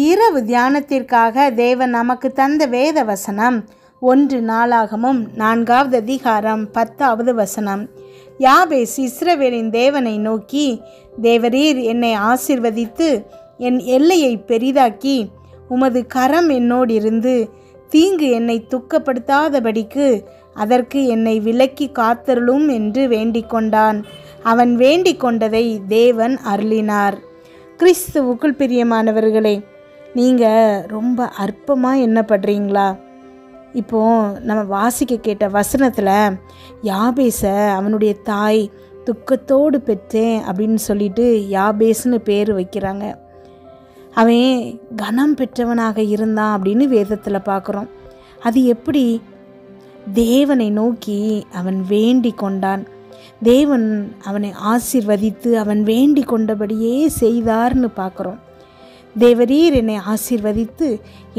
இரவு தியானத்திற்காக தேவன் நமக்கு தந்த வேத வசனம் 1 நாளாகமம் 4வது அதிகாரம் 10வது வசனம். யாபேஸ் இஸ்ரவேலின் தேவனை நோக்கி, தேவரீர் என்னை ஆசீர்வதித்து என் எல்லையை பெரிதாக்கி உமது கரம் என்னோடு இருந்து தீங்கு என்னை துக்கப்படுத்தாதபடிக்கு அதற்கு என்னை விலக்கி காத்தருளும் என்று வேண்டிக் கொண்டான். அவன் வேண்டிக் கொண்டதை தேவன் அருளினார். கிறிஸ்துவுக்குள் பிரியமானவர்களே, நீங்கள் ரொம்ப அற்பமாக எண்ணப்படுறீங்களா? இப்போது நம்ம வாசிக்க கேட்ட வசனத்தில் யாபேஸை அவனுடைய தாய் துக்கத்தோடு பெற்றேன் அப்படின்னு சொல்லிட்டு யாபேஸ்னு பேர் வைக்கிறாங்க. அவன் கனம் பெற்றவனாக இருந்தான் அப்படின்னு வேதத்தில் பார்க்குறோம். அது எப்படி? தேவனை நோக்கி அவன் வேண்டிக் கொண்டான். தேவன் அவனை ஆசீர்வதித்து அவன் வேண்டிக் கொண்டபடியே செய்தார்னு பார்க்குறோம். தேவரீர் என்னை ஆசீர்வதித்து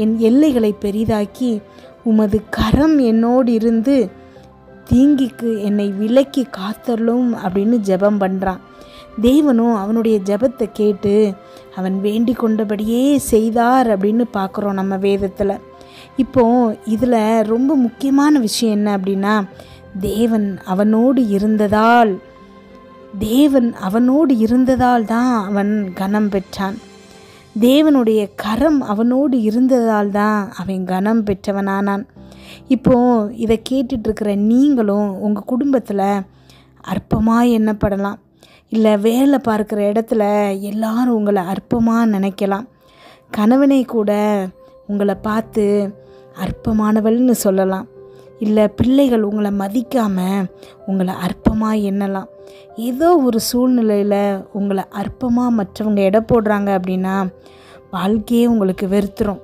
என் எல்லைகளை பெரிதாக்கி உமது கரம் என்னோடு இருந்து தீங்கிக்கு என்னை விலக்கி காத்தருளும் அப்படின்னு ஜெபம் பண்ணுறான். தேவனும் அவனுடைய ஜெபத்தை கேட்டு அவன் வேண்டிக் கொண்டபடியே செய்தார் அப்படின்னு பார்க்குறோம் நம்ம வேதத்தில். இப்போது இதில் ரொம்ப முக்கியமான விஷயம் என்ன அப்படின்னா, தேவன் அவனோடு இருந்ததால் தான் அவன் கனம் பெற்றான். தேவனுடைய கரம் அவனோடு இருந்ததால் தான் அவன் கனம் பெற்றவனானான். இப்போது இதை கேட்டுட்ருக்கிற நீங்களும் உங்கள் குடும்பத்தில் அற்பமாக எண்ணப்படலாம். இல்லை வேலை பார்க்குற இடத்துல எல்லாரும் உங்களை அற்பமாக நினைக்கலாம். கணவனை கூட உங்களை பார்த்து அற்பமானவள்னு சொல்லலாம். இல்லை பிள்ளைகள் உங்களை மதிக்காமல் உங்களை அற்பமாக எண்ணலாம். ஏதோ ஒரு சூழ்நிலையில் உங்களை அற்பமாக மற்றவங்க எடை போடுறாங்க அப்படின்னா வாழ்க்கையே உங்களுக்கு வெறுத்துரும்.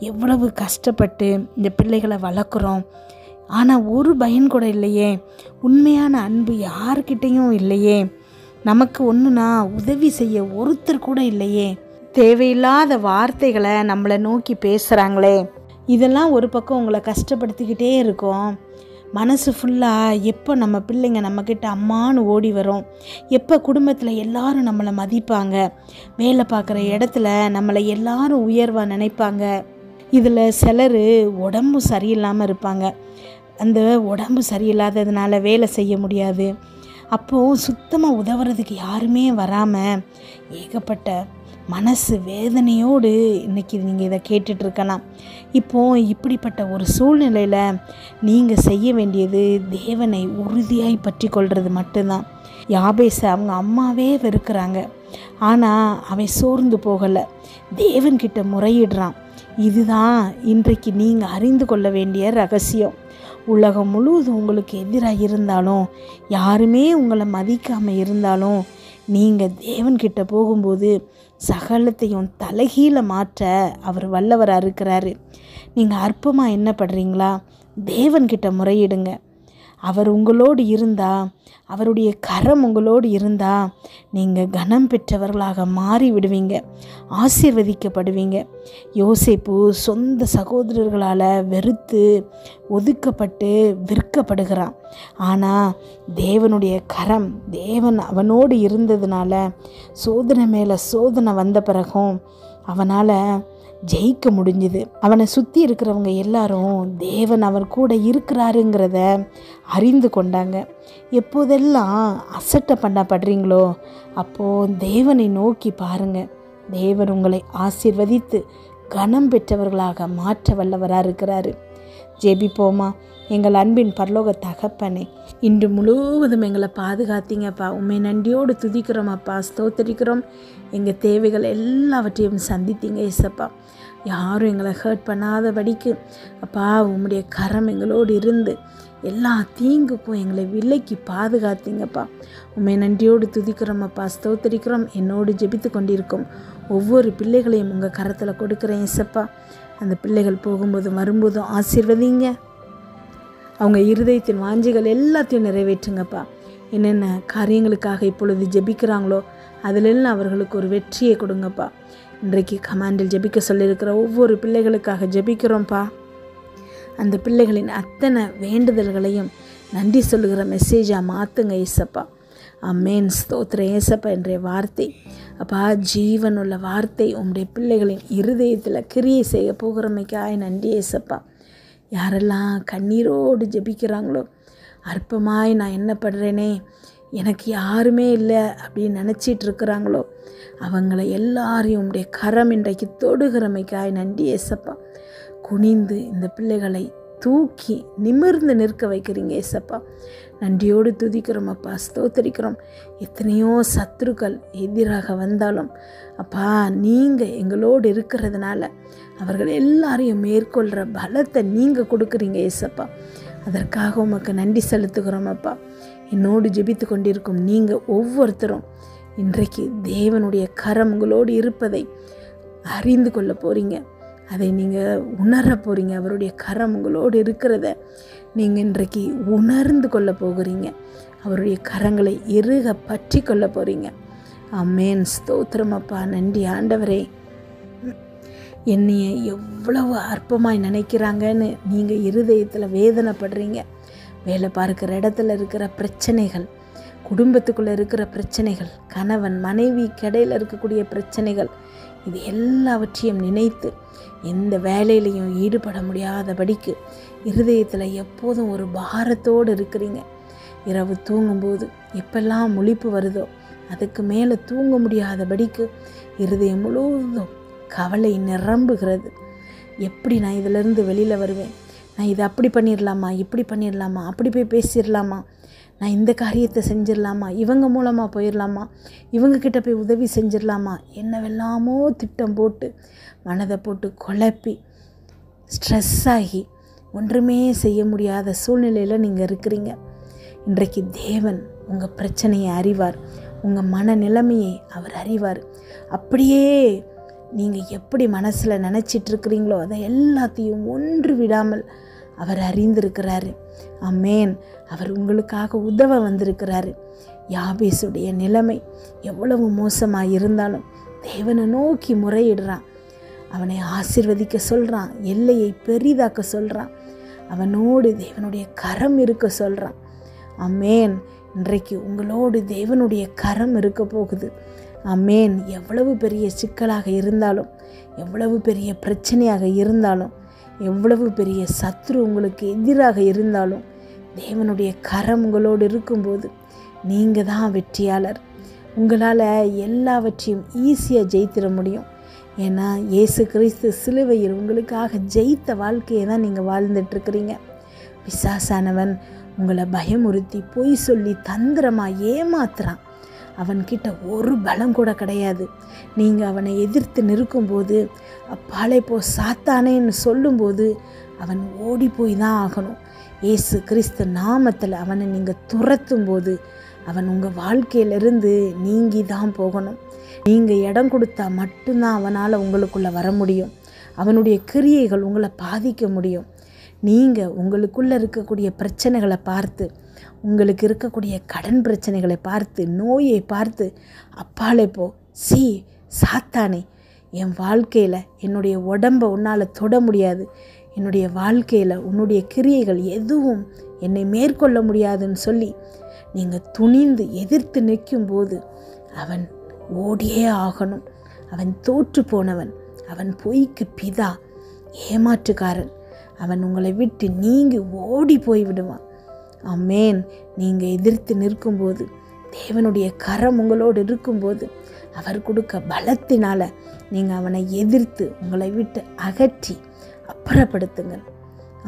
எவ்வளவு கஷ்டப்பட்டு இந்த பிள்ளைகளை வளர்க்குறோம், ஆனால் ஒரு பயன் கூட இல்லையே, உண்மையான அன்பு யார்கிட்டையும் இல்லையே, நமக்கு ஒன்றுனா உதவி செய்ய ஒருத்தர் கூட இல்லையே, தேவையில்லாத வார்த்தைகளை நம்மளை நோக்கி பேசுகிறாங்களே, இதெல்லாம் ஒரு பக்கம் உங்களை கஷ்டப்படுத்திக்கிட்டே இருக்கும். மனசு ஃபுல்லாக எப்போ நம்ம பிள்ளைங்க நம்மக்கிட்ட அம்மானு ஓடி வரும், எப்போ குடும்பத்தில் எல்லாரும் நம்மளை மதிப்பாங்க, வேலை பார்க்குற இடத்துல நம்மளை எல்லாரும் உயர்வாக நினைப்பாங்க. இதில் சிலர் உடம்பு சரியில்லாமல் இருப்பாங்க. அந்த உடம்பு சரியில்லாததுனால வேலை செய்ய முடியாது. அப்போது சுத்தமாக உதவுறதுக்கு யாருமே வராமல் ஏகப்பட்ட மனசு வேதனையோடு இன்றைக்கி நீங்கள் இதை கேட்டுட்ருக்கலாம். இப்போது இப்படிப்பட்ட ஒரு சூழ்நிலையில் நீங்கள் செய்ய வேண்டியது தேவனை உறுதியாய் பற்றி கொள்வது மட்டும்தான். யாபேஸை அவங்க அம்மாவே வெறுக்கிறாங்க, ஆனால் அவன் சோர்ந்து போகலை, தேவன்கிட்ட முறையிடுறான். இதுதான் இன்றைக்கு நீங்கள் அறிந்து கொள்ள வேண்டிய ரகசியம். உலகம் முழுவதும் உங்களுக்கு எதிராக இருந்தாலும், யாருமே உங்களை மதிக்காமல் இருந்தாலும், நீங்கள் தேவன்கிட்ட போகும்போது சகலத்தையும் தலைகீழ மாற்ற அவர் வல்லவராக இருக்கிறாரு. நீங்கள் அற்பமாக எண்ணப்படுறீங்களா? தேவன்கிட்ட முறையிடுங்க. அவர் உங்களோடு இருந்தால், அவருடைய கரம் உங்களோடு இருந்தால் நீங்கள் கனம் பெற்றவர்களாக மாறி விடுவீங்க, ஆசீர்வதிக்கப்படுவீங்க. யோசேப்பு சொந்த சகோதரர்களால் வெறுத்து ஒதுக்கப்பட்டு விற்கப்படுகிறான். ஆனால் தேவனுடைய கரம், தேவன் அவனோடு இருந்ததுனால சோதனை மேலே சோதனை வந்த பிறகும் அவனால் ஜெயிக்க முடிஞ்சுது. அவனை சுற்றி இருக்கிறவங்க எல்லாரும் தேவன் அவர் கூட இருக்கிறாருங்கிறத அறிந்து கொண்டாங்க. எப்போதெல்லாம் அசட்டை பண்ணப்படுறீங்களோ அப்போது தேவனை நோக்கி பாருங்கள். தேவன் உங்களை ஆசீர்வதித்து கனம் பெற்றவர்களாக மாற்ற வல்லவராக இருக்கிறாரு. ஜெபிப்போமா. எங்கள் அன்பின் பரலோக தகப்பனே, இன்று முழுவதும் எங்களை பாதுகாத்தீங்கப்பா. உண்மை நன்றியோடு துதிக்கிறோம் அப்பா, ஸ்தோத்தரிக்கிறோம். எங்கள் தேவைகள் எல்லாவற்றையும் சந்தித்தீங்க ஏசப்பா. யாரும் எங்களை ஹர்ட் பண்ணாதபடிக்கு அப்பா உம்முடைய கரம் எங்களோடு இருந்து எல்லா தீங்குக்கும் எங்களை விலைக்கு பாதுகாத்தீங்கப்பா. உண்மை நன்றியோடு துதிக்கிறோம் அப்பா, ஸ்தோத்தரிக்கிறோம். என்னோடு ஜெபித்து கொண்டிருக்கும் ஒவ்வொரு பிள்ளைகளையும் உங்கள் கரத்தில் கொடுக்குறேன் ஏசப்பா. அந்த பிள்ளைகள் போகும்போதும் வரும்போதும் ஆசீர்வதிங்க. அவங்க இருதயத்தின் வாஞ்சிகள் எல்லாத்தையும் நிறைவேற்றுங்கப்பா. என்னென்ன காரியங்களுக்காக இப்பொழுது ஜெபிக்கிறாங்களோ அதிலெல்லாம் அவர்களுக்கு ஒரு வெற்றியை கொடுங்கப்பா. இன்றைக்கு கமாண்டில் ஜெபிக்க சொல்லியிருக்கிற ஒவ்வொரு பிள்ளைகளுக்காக ஜெபிக்கிறோம்ப்பா. அந்த பிள்ளைகளின் அத்தனை வேண்டுதல்களையும் நன்றி சொல்லுகிற மெசேஜாக மாற்றுங்க ஏசப்பா. அமேன், ஸ்தோத்திரம் ஏசப்பா. என்ற வார்த்தை அப்பா, ஜீவனுள்ள வார்த்தை உம்முடைய பிள்ளைகளின் இருதயத்தில் கிரியை செய்ய போகிறமைக்காய் நன்றி ஏசப்பா. யாரெல்லாம் கண்ணீரோடு ஜெபிக்கிறாங்களோ, அற்பமாய் நான் என்ன படுறேனே, எனக்கு யாருமே இல்லை அப்படின்னு நினச்சிட்டு இருக்கிறாங்களோ, அவங்கள எல்லாரையும் உம்முடைய கரம் இன்றைக்கு தொடுகிறமைக்காய் நன்றி ஏசப்பா. குனிந்து இந்த பிள்ளைகளை தூக்கி நிமிர்ந்து நிற்க வைக்கிறீங்க ஏசப்பா. நன்றியோடு துதிக்கிறோம் அப்பா, ஸ்தோத்தரிக்கிறோம். எத்தனையோ சத்துருக்கள் எதிராக வந்தாலும் அப்பா, நீங்கள் எங்களோடு இருக்கிறதுனால அவர்கள் எல்லாரையும் மேற்கொள்கிற பலத்தை நீங்கள் கொடுக்குறீங்க ஏசப்பா. அதற்காக உமக்கு நன்றி செலுத்துகிறோம் அப்பா. என்னோடு ஜெபித்து கொண்டிருக்கும் நீங்கள் ஒவ்வொருத்தரும் இன்றைக்கு தேவனுடைய கரம் உங்களோடு இருப்பதை அறிந்து கொள்ள போகிறீங்க. அதை நீங்கள் உணர போகிறீங்க. அவருடைய கரம் உங்களோடு இருக்கிறத நீங்கள் இன்றைக்கு உணர்ந்து கொள்ள போகிறீங்க. அவருடைய கரங்களை இறுக பற்றி கொள்ள போகிறீங்க. ஆமென். ஸ்தோத்திரம் அப்பா. நன்றி ஆண்டவரே. என்னைய எவ்வளவு அற்பமாய் நினைக்கிறாங்கன்னு நீங்கள் இருதயத்தில் வேதனைப்படுறீங்க. வேலை பார்க்குற இடத்துல இருக்கிற பிரச்சனைகள், குடும்பத்துக்குள்ளே இருக்கிற பிரச்சனைகள், கணவன் மனைவி இடையில் இருக்கக்கூடிய பிரச்சனைகள், இது எல்லாவற்றையும் நினைத்து எந்த வேலையிலையும் ஈடுபட முடியாதபடிக்கு இருதயத்தில் எப்போதும் ஒரு பாரத்தோடு இருக்கிறீங்க. இரவு தூங்கும்போது எப்பெல்லாம் முழிப்பு வருதோ அதுக்கு மேலே தூங்க முடியாதபடிக்கு இருதயம் முழுவதும் கவலை நிரம்புகிறது. எப்படி நான் இதிலிருந்து வெளியில் வருவேன்? நான் இதை அப்படி பண்ணிடலாமா, இப்படி பண்ணிடலாமா, அப்படி போய் பேசிடலாமா, நான் இந்த காரியத்தை செஞ்சிடலாமா, இவங்க மூலமாக போயிடலாமா, இவங்கக்கிட்ட போய் உதவி செஞ்சிடலாமா, என்னவெல்லாமோ திட்டம் போட்டு மனதை போட்டு குழப்பி ஸ்ட்ரெஸ் ஆகி ஒன்றுமே செய்ய முடியாத சூழ்நிலையில் நீங்கள் இருக்கிறீங்க. இன்றைக்கு தேவன் உங்கள் பிரச்சனையை அறிவார். உங்கள் மன நிலைமையை அவர் அறிவார். அப்படியே நீங்கள் எப்படி மனசில் நினச்சிட்ருக்கிறீங்களோ அதை எல்லாத்தையும் ஒன்று விடாமல் அவர் அறிந்திருக்கிறாரு. ஆமென். அவர் உங்களுக்காக உதவ வந்திருக்கிறாரு. யாபேசுடைய நிலைமை எவ்வளவு மோசமாக இருந்தாலும் தேவனை நோக்கி முறையிடுறான். அவனை ஆசீர்வதிக்க சொல்கிறான். எல்லையை பெரிதாக்க சொல்கிறான். அவனோடு தேவனுடைய கரம் இருக்க சொல்கிறான். ஆமென். இன்றைக்கு உங்களோடு தேவனுடைய கரம் இருக்க போகுது. ஆமென். எவ்வளவு பெரிய சிக்கலாக இருந்தாலும், எவ்வளவு பெரிய பிரச்சனையாக இருந்தாலும், எவ்வளவு பெரிய சத்ரு உங்களுக்கு எதிராக இருந்தாலும், தேவனுடைய கரம் உங்களோடு இருக்கும்போது நீங்கள் தான் வெற்றியாளர். உங்களால் எல்லாவற்றையும் ஈஸியாக ஜெயித்திட முடியும். ஏன்னா இயேசு கிறிஸ்து சிலுவையில் உங்களுக்காக ஜெயித்த வாழ்க்கையை தான் நீங்கள் வாழ்ந்துட்டுருக்கிறீங்க. பிசாசானவன் உங்களை பயமுறுத்தி பொய் சொல்லி தந்திரமாக ஏமாத்துறான். அவன்கிட்ட ஒரு பலம் கூட கிடையாது. நீங்கள் அவனை எதிர்த்து நிற்கும்போது, அப்பாலே போ சாத்தானேன்னு சொல்லும்போது அவன் ஓடி போய் தான் ஆகணும். இயேசு கிறிஸ்து நாமத்தில் அவனை நீங்கள் துரத்தும் போது அவன் உங்கள் வாழ்க்கையிலிருந்து நீங்கி தான் போகணும். நீங்கள் இடம் கொடுத்தா மட்டும்தான் அவனால் உங்களுக்குள்ளே வர முடியும். அவனுடைய கிரியைகள் உங்களை பாதிக்க முடியும். நீங்கள் உங்களுக்குள்ளே இருக்கக்கூடிய பிரச்சனைகளை பார்த்து, உங்களுக்கு இருக்கக்கூடிய கடன் பிரச்சனைகளை பார்த்து, நோயை பார்த்து, அப்பாலே போ சாத்தானே, என் வாழ்க்கையில் என்னுடைய உடம்பை உன்னால் தொட முடியாது, என்னுடைய வாழ்க்கையில் உன்னுடைய கிரியைகள் எதுவும் என்னை மேற்கொள்ள முடியாதுன்னு சொல்லி நீங்கள் துணிந்து எதிர்த்து நிற்கும்போது அவன் ஓடியே ஆகணும். அவன் தோற்று போனவன், அவன் பொய்க்கு பிதா, ஏமாற்றுக்காரன். அவன் உங்களை விட்டு நீங்கி ஓடி போய் விடுவான். ஆமென். நீங்கள் எதிர்த்து நிற்கும்போது, தேவனுடைய கரம் உங்களோடு இருக்கும்போது, அவர் கொடுக்க பலத்தினால் நீங்கள் அவனை எதிர்த்து உங்களை விட்டு அகற்றி அப்புறப்படுத்துங்கள்.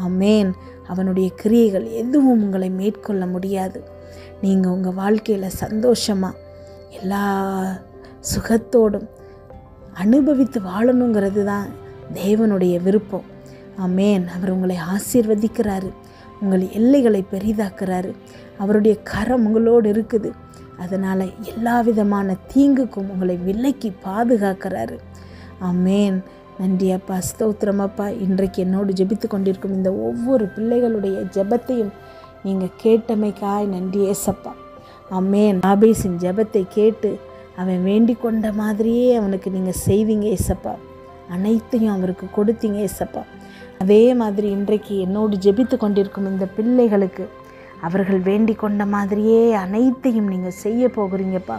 ஆமென். அவனுடைய கிரியைகள் எதுவும் உங்களை மேற்கொள்ள முடியாது. நீங்கள் உங்கள் வாழ்க்கையில் சந்தோஷமாக எல்லா சுகத்தோடும் அனுபவித்து வாழணுங்கிறது தான் தேவனுடைய விருப்பம். ஆமென். அவர் உங்களை ஆசீர்வதிக்கிறாரு. உங்கள் எல்லைகளை பெரிதாக்குறாரு. அவருடைய கரம் உங்களோடு இருக்குது. அதனால் எல்லா விதமான தீங்குக்கும் உங்களை விலக்கி பாதுகாக்கிறாரு. ஆமென். நன்றி அப்பா, ஸ்தோத்திரம் அப்பா. இன்றைக்கு என்னோடு ஜெபித்து கொண்டிருக்கும் இந்த ஒவ்வொரு பிள்ளைகளுடைய ஜெபத்தையும் நீங்கள் கேட்டமைக்காய் நன்றி ஏசப்பா. ஆமென். யாபேசின் ஜெபத்தை கேட்டு அவன் வேண்டிக் கொண்ட மாதிரியே அவனுக்கு நீங்கள் செய்வீங்க ஏசப்பா. அனைத்தையும் அவருக்கு கொடுத்தீங்க ஏசப்பா. அதே மாதிரி இன்றைக்கு என்னோடு ஜெபித்து கொண்டிருக்கும் இந்த பிள்ளைகளுக்கு அவர்கள் வேண்டிக் கொண்ட மாதிரியே அனைத்தையும் நீங்கள் செய்ய போகிறீங்கப்பா.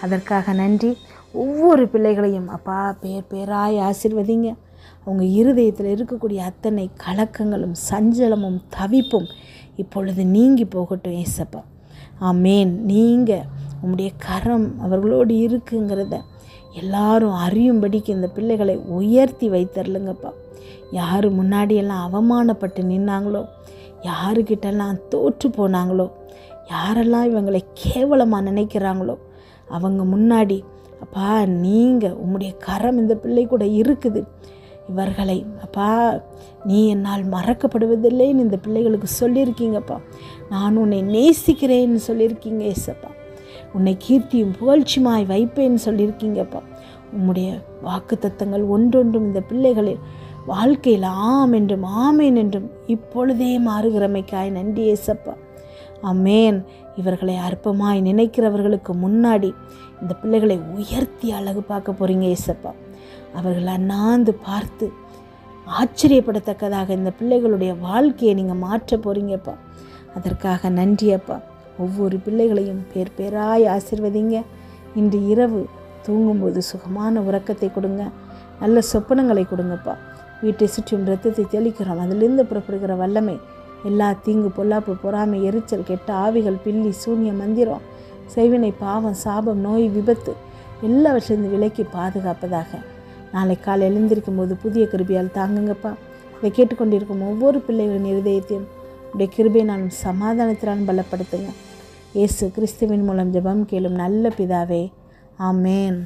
அதற்காக நன்றி. ஒவ்வொரு பிள்ளைகளையும் அப்பா பேர் பேராய் ஆசீர்வதிங்க. அவங்க இருதயத்தில் இருக்கக்கூடிய அத்தனை கலக்கங்களும் சஞ்சலமும் தவிப்பும் இப்பொழுது நீங்கி போகட்டும் ஏசப்பா. ஆமேன். நீங்கள் உம்முடைய கரம் அவர்களோடு இருக்குங்கிறத எல்லாரும் அறியும்படிக்கு இந்த பிள்ளைகளை உயர்த்தி வைத்தரலுங்கப்பா. யார் முன்னாடியெல்லாம் அவமானப்பட்டு நின்னாங்களோ, யாருக்கிட்டெல்லாம் தோற்று போனாங்களோ, யாரெல்லாம் இவங்களை கேவலமாக நினைக்கிறாங்களோ அவங்க முன்னாடி அப்பா நீங்கள் உம்முடைய கரம் இந்த பிள்ளை கூட இருக்குது. இவர்களை அப்பா நீ என்னால் மறக்கப்படுவதில்லைன்னு இந்த பிள்ளைகளுக்கு சொல்லியிருக்கீங்கப்பா. நான் உன்னை நேசிக்கிறேன்னு சொல்லியிருக்கீங்க ஏசப்பா. உன்னை கீர்த்தியும் புகழ்ச்சியுமாய் வைப்பேன்னு சொல்லியிருக்கீங்கப்பா. உம்முடைய வாக்கு தத்தங்கள் ஒன்றொன்றும் இந்த பிள்ளைகளில் வாழ்க்கையில் ஆம் என்றும் ஆமேன் என்றும் இப்பொழுதே மாறுகிறமைக்காய் நன்றி ஏசப்பா. ஆமேன். இவர்களை அற்பமாய் நினைக்கிறவர்களுக்கு முன்னாடி இந்த பிள்ளைகளை உயர்த்தி அழகு பார்க்க போகிறீங்க ஏசப்பா. அவர்கள் அண்ணாந்து பார்த்து ஆச்சரியப்படத்தக்கதாக இந்த பிள்ளைகளுடைய வாழ்க்கையை நீங்கள் மாற்ற போகிறீங்கப்பா. அதற்காக நன்றி அப்பா. ஒவ்வொரு பிள்ளைகளையும் பேர் பேராய் ஆசீர்வதிங்க. இன்று இரவு தூங்கும்போது சுகமான உறக்கத்தை கொடுங்க, நல்ல சொப்பனங்களை கொடுங்கப்பா. வீட்டை சுற்றும் இரத்தத்தை தெளிக்கிறோம். அதிலிருந்து புறப்படுகிற வல்லமை எல்லா தீங்கு பொல்லாப்பு பொறாமை எரிச்சல் கெட்ட ஆவிகள் பில்லி சூன்ய மந்திரம் செய்வினை பாவம் சாபம் நோய் விபத்து எல்லாவற்றிலிருந்து விலக்கி பாதுகாப்பதாக. நாளை காலை எழுந்திருக்கும் போது புதிய கிருபையால் தாங்குங்கப்பா. இதை கேட்டுக்கொண்டிருக்கும் ஒவ்வொரு பிள்ளைகளின் இருதயத்தையும் உடைய கிருபையினாலும் சமாதானத்தினாலும் பலப்படுத்துங்க. இயேசு கிறிஸ்துவின் மூலம் ஜெபம் கேளும் நல்ல பிதாவே. ஆமேன்.